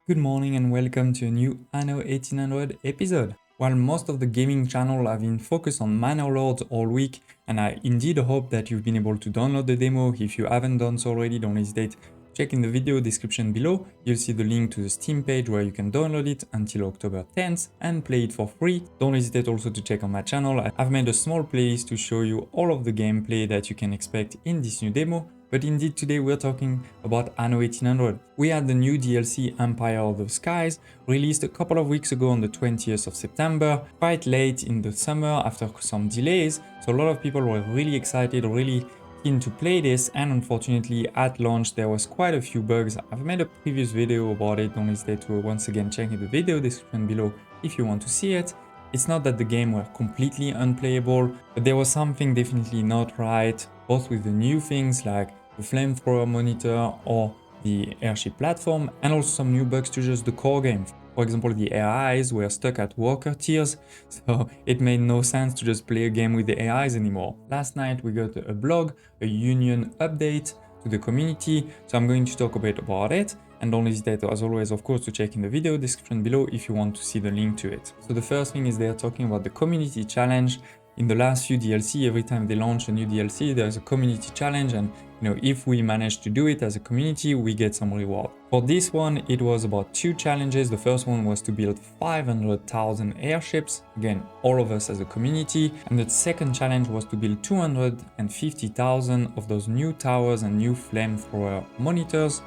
Good morning and welcome to a new Anno 1800 episode. While most of the gaming channel have been focused on Manor Lords all week, and I indeed hope that you've been able to download the demo. If you haven't done so already, don't hesitate. Check in the video description below, you'll see the link to the Steam page where you can download it until October 10th and play it for free. Don't hesitate also to check on my channel. I've made a small playlist to show you all of the gameplay that you can expect in this new demo. But indeed today we're talking about Anno 1800. We had the new DLC Empire of the Skies released a couple of weeks ago on the 20th of September, quite late in the summer after some delays, so a lot of people were really excited, really keen to play this, and unfortunately at launch there was quite a few bugs. I've made a previous video about it, don't hesitate to once again check in the video description below if you want to see it. It's not that the game were completely unplayable, but there was something definitely not right, both with the new things like the flamethrower monitor or the airship platform, and also some new bugs to just the core game. For example, the AIs were stuck at worker tiers, so it made no sense to just play a game with the AIs anymore. Last night we got a blog, a union update to the community, so I'm going to talk a bit about it. And don't hesitate, as always, of course, to check in the video description below if you want to see the link to it. So the first thing is they're talking about the community challenge. In the last few DLC, every time they launch a new DLC, there's a community challenge, and if we manage to do it as a community, we get some reward. For this one, it was about two challenges. The first one was to build 500,000 airships, again, all of us as a community. And the second challenge was to build 250,000 of those new towers and new flamethrower monitors.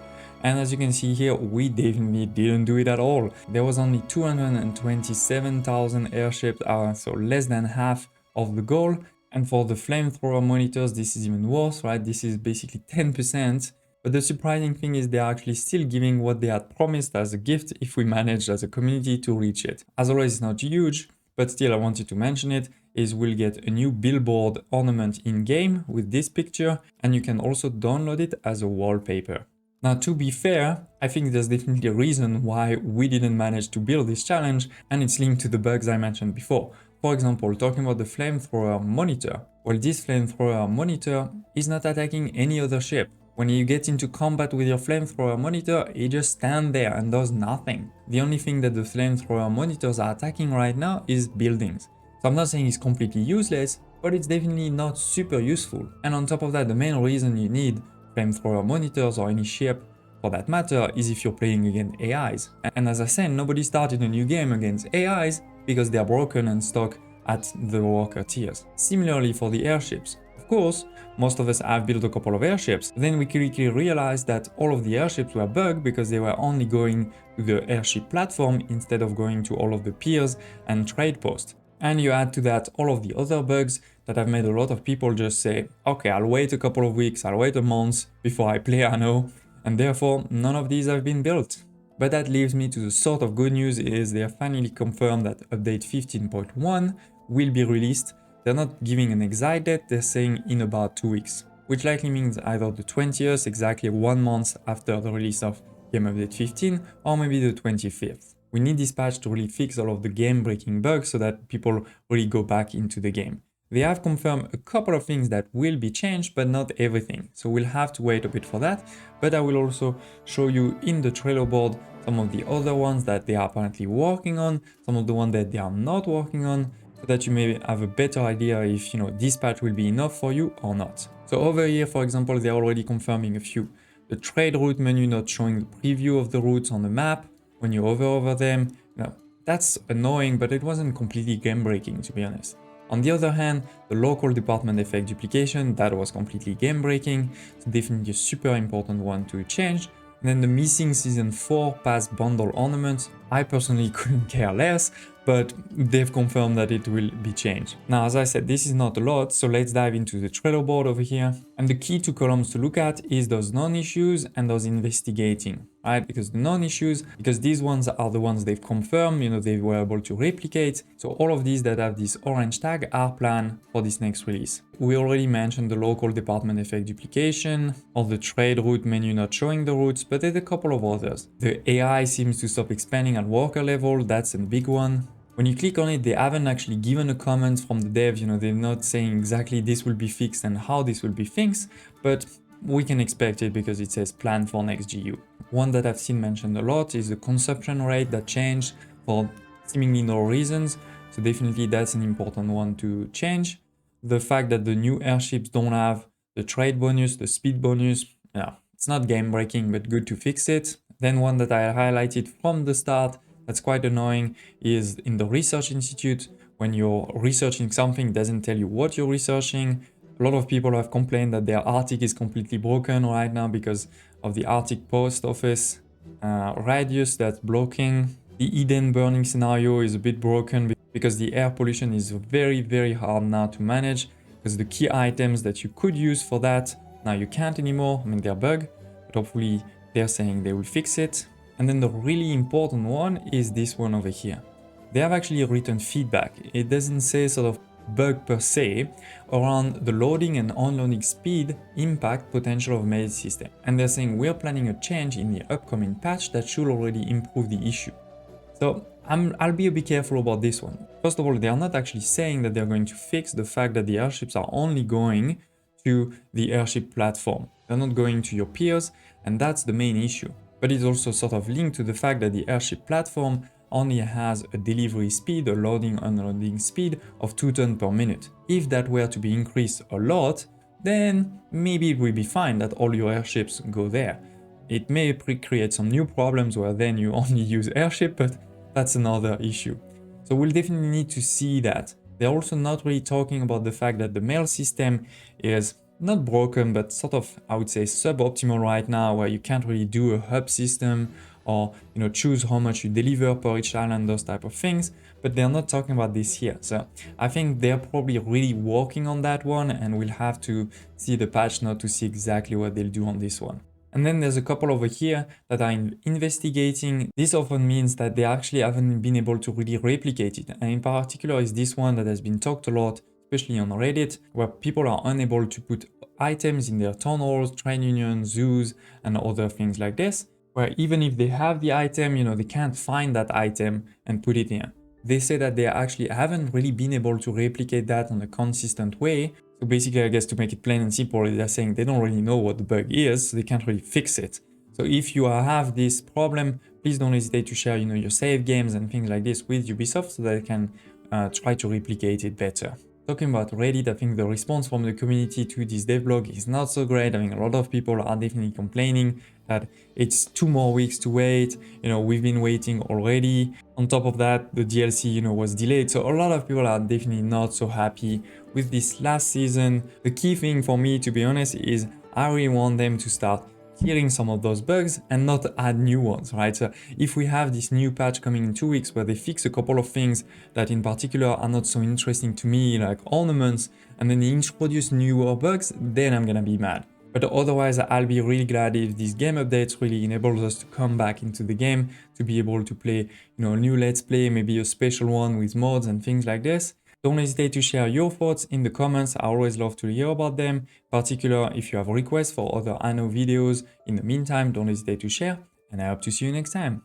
And as you can see here, we definitely didn't do it at all. There was only 227,000 airships, so less than half of the goal. And for the flamethrower monitors, this is even worse, right? This is basically 10%. But the surprising thing is they're actually still giving what they had promised as a gift if we managed as a community to reach it. As always, it's not huge, but still I wanted to mention it, is we'll get a new billboard ornament in-game with this picture, and you can also download it as a wallpaper. Now, to be fair, I think there's definitely a reason why we didn't manage to build this challenge, and it's linked to the bugs I mentioned before. For example, talking about the flamethrower monitor. Well, this flamethrower monitor is not attacking any other ship. When you get into combat with your flamethrower monitor, it just stands there and does nothing. The only thing that the flamethrower monitors are attacking right now is buildings. So I'm not saying it's completely useless, but it's definitely not super useful. And on top of that, the main reason you need flamethrower monitors or any ship for that matter is if you're playing against AIs. And as I said, nobody started a new game against AIs because they are broken and stuck at the worker tiers. Similarly for the airships. Of course, most of us have built a couple of airships. Then we quickly realized that all of the airships were bugged because they were only going to the airship platform instead of going to all of the piers and trade posts. And you add to that all of the other bugs that have made a lot of people just say, okay, I'll wait a couple of weeks, I'll wait a month before I play Anno, and therefore none of these have been built. But that leaves me to the sort of good news is they have finally confirmed that update 15.1 will be released. They're not giving an exact date, they're saying in about 2 weeks, which likely means either the 20th, exactly 1 month after the release of game update 15, or maybe the 25th. We need this patch to really fix all of the game-breaking bugs so that people really go back into the game. They have confirmed a couple of things that will be changed, but not everything. So we'll have to wait a bit for that. But I will also show you in the Trello board some of the other ones that they are apparently working on, some of the ones that they are not working on, so that you may have a better idea if this patch will be enough for you or not. So over here, for example, they're already confirming a few. The trade route menu not showing the preview of the routes on the map when you hover over them. That's annoying, but it wasn't completely game-breaking, to be honest. On the other hand, the local department effect duplication, that was completely game-breaking, so definitely a super important one to change. And then the missing season 4 pass bundle ornament, I personally couldn't care less, but they've confirmed that it will be changed. Now, as I said, this is not a lot, so let's dive into the Trello board over here. And the key two columns to look at is those non-issues and those investigating, right? Because the non-issues, because these ones are the ones they've confirmed, they were able to replicate. So all of these that have this orange tag are planned for this next release. We already mentioned the local department effect duplication, or the trade route menu not showing the routes, but there's a couple of others. The AI seems to stop expanding at worker level, that's a big one. When you click on it, they haven't actually given a comment from the dev, they're not saying exactly this will be fixed and how this will be fixed, but we can expect it because it says plan for next GU. One that I've seen mentioned a lot is the consumption rate that changed for seemingly no reasons. So definitely that's an important one to change. The fact that the new airships don't have the trade bonus, the speed bonus, yeah, it's not game breaking, but good to fix it. Then one that I highlighted from the start that's quite annoying is in the research institute. When you're researching something, it doesn't tell you what you're researching. A lot of people have complained that their Arctic is completely broken right now because of the Arctic post office radius that's blocking. The Eden burning scenario is a bit broken because the air pollution is very, very hard now to manage because the key items that you could use for that, now you can't anymore. I mean, they're bug, but hopefully they're saying they will fix it. And then the really important one is this one over here. They have actually written feedback. It doesn't say sort of bug per se around the loading and unloading speed impact potential of Medit system. And they're saying we're planning a change in the upcoming patch that should already improve the issue. So I'll be a bit careful about this one. First of all, they are not actually saying that they're going to fix the fact that the airships are only going to the airship platform. They're not going to your peers, and that's the main issue. But it's also sort of linked to the fact that the airship platform only has a delivery speed, a loading unloading speed of 2 tons per minute. If that were to be increased a lot, then maybe it will be fine that all your airships go there. It may create some new problems where then you only use airship, but that's another issue. So we'll definitely need to see that. They're also not really talking about the fact that the mail system is not broken, but sort of, I would say, suboptimal right now, where you can't really do a hub system or choose how much you deliver per each island, those type of things. But they're not talking about this here. So I think they're probably really working on that one, and we'll have to see the patch now to see exactly what they'll do on this one. And then there's a couple over here that are investigating. This often means that they actually haven't been able to really replicate it. And in particular is this one that has been talked a lot, especially on Reddit, where people are unable to put items in their town halls, trade unions, zoos, and other things like this, where even if they have the item, they can't find that item and put it in. They say that they actually haven't really been able to replicate that in a consistent way. So basically, I guess to make it plain and simple, they're saying they don't really know what the bug is, so they can't really fix it. So if you have this problem, please don't hesitate to share, your save games and things like this with Ubisoft so that they can try to replicate it better. Talking about Reddit, I think the response from the community to this devlog is not so great. I mean, a lot of people are definitely complaining that it's 2 more weeks to wait. We've been waiting already. On top of that, the DLC, was delayed. So a lot of people are definitely not so happy with this last season. The key thing for me, to be honest, is I really want them to start clearing some of those bugs and not add new ones, right? So if we have this new patch coming in 2 weeks where they fix a couple of things that in particular are not so interesting to me, like ornaments, and then they introduce newer bugs, then I'm gonna be mad. But otherwise, I'll be really glad if these game updates really enables us to come back into the game, to be able to play, a new Let's Play, maybe a special one with mods and things like this. Don't hesitate to share your thoughts in the comments. I always love to hear about them, in particular if you have requests for other Anno videos. In the meantime, don't hesitate to share, and I hope to see you next time.